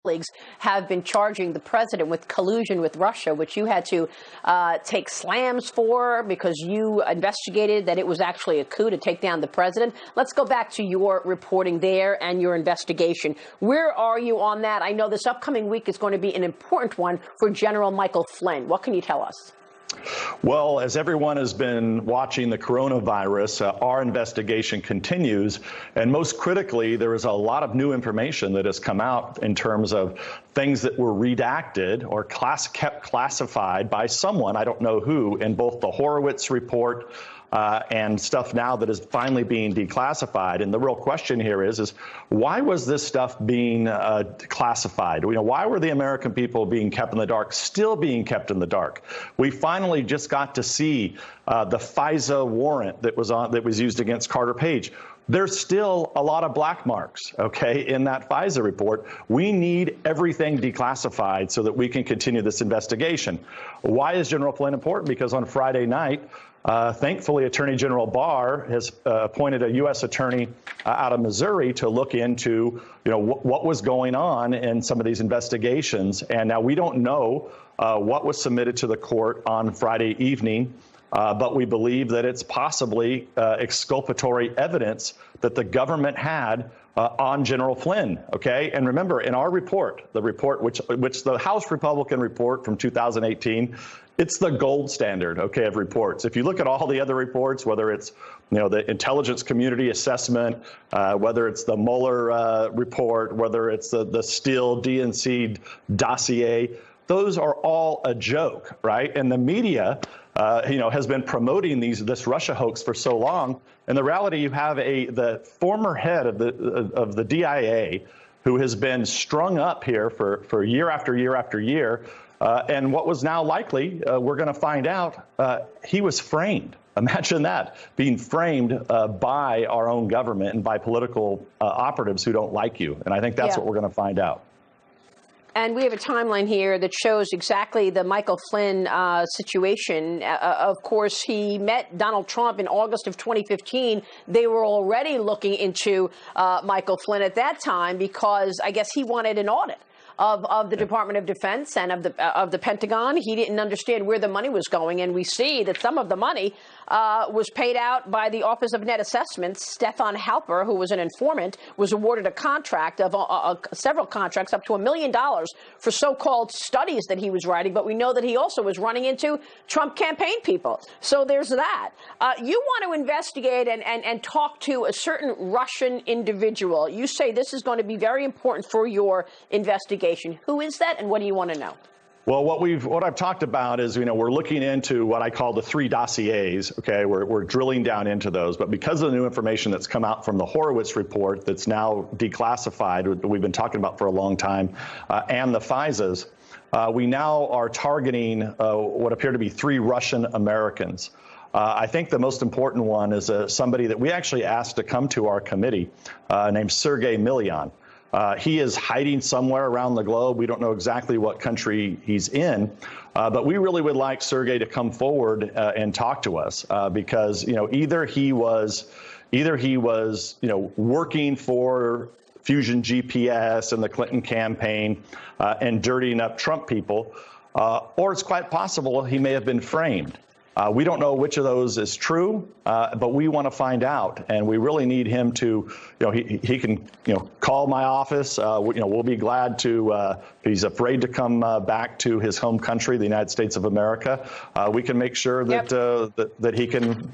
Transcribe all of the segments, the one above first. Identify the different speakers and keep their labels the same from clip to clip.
Speaker 1: colleagues have been charging the president with collusion with Russia, which you had to take slams for because you investigated that it was actually a coup to take down the president. Let's go back to your reporting there and your investigation. Where are you on that? I know this upcoming week is going to be an important one for General Micheal Flynn. What can you tell us?
Speaker 2: Well, as everyone has been watching the coronavirus, our investigation continues. And most critically, there is a lot of new information that has come out in terms of things that were redacted or kept classified by someone, I don't know who, in both the Horowitz report and stuff now that is finally being declassified. And the real question here is why was this stuff being classified? Why were the American people being kept in the dark, still being kept in the dark? We finally just got to see the FISA warrant that was used against Carter Page. There's still a lot of black marks, okay, in that FISA report. We need everything declassified so that we can continue this investigation. Why is General Flynn important? Because on Friday night, thankfully, Attorney General Barr has appointed a U.S. attorney out of Missouri to look into, what was going on in some of these investigations. And now we don't know what was submitted to the court on Friday evening. But we believe that it's possibly exculpatory evidence that the government had on General Flynn. Okay, and remember, in our report, the report which the House Republican report from 2018, it's the gold standard, okay, of reports. If you look at all the other reports, whether it's the intelligence community assessment, whether it's the Mueller report, whether it's the Steele DNC dossier, those are all a joke, right? And the media has been promoting this Russia hoax for so long. And the reality, you have the former head of the DIA who has been strung up here for year after year after year. And what was now likely, we're going to find out, he was framed. Imagine that, being framed by our own government and by political operatives who don't like you. And I think that's what we're going to find out.
Speaker 1: And we have a timeline here that shows exactly the Micheal Flynn situation. Of course, he met Donald Trump in August of 2015. They were already looking into Micheal Flynn at that time because I guess he wanted an audit of the Department of Defense and of the Pentagon. He didn't understand where the money was going, and we see that some of the money was paid out by the Office of Net Assessments. Stefan Halper, who was an informant, was awarded a contract of several contracts up to $1 million for so-called studies that he was writing. But we know that he also was running into Trump campaign people. So there's that. You want to investigate and talk to a certain Russian individual. You say this is going to be very important for your investigation. Who is that, and what do you want to know?
Speaker 2: Well, what I've talked about is, we're looking into what I call the 3 dossiers. Okay, we're drilling down into those. But because of the new information that's come out from the Horowitz report that's now declassified, that we've been talking about for a long time, and the FISAs, we now are targeting what appear to be 3 Russian Americans. I think the most important one is somebody that we actually asked to come to our committee named Sergei Milyan. He is hiding somewhere around the globe. We don't know exactly what country he's in, but we really would like Sergei to come forward and talk to us because either he was working for Fusion GPS and the Clinton campaign and dirtying up Trump people, or it's quite possible he may have been framed. We don't know which of those is true, but we want to find out, and we really need him to, he can, call my office. We'll be glad to, if he's afraid to come back to his home country, the United States of America, we can make sure that, that he can,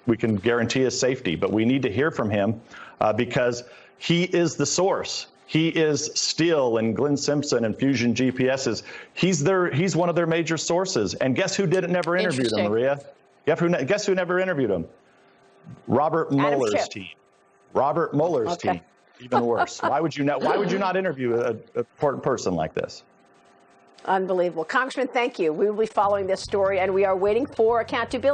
Speaker 2: we can guarantee his safety. But we need to hear from him because he is the source. He is Steele and Glenn Simpson and Fusion GPS's. He's one of their major sources. And guess who never interviewed him, Maria? Guess who never interviewed him? Robert Mueller's team. Robert Mueller's team. Even worse. Why would you not interview an important person like this?
Speaker 1: Unbelievable. Congressman, thank you. We will be following this story, and we are waiting for accountability.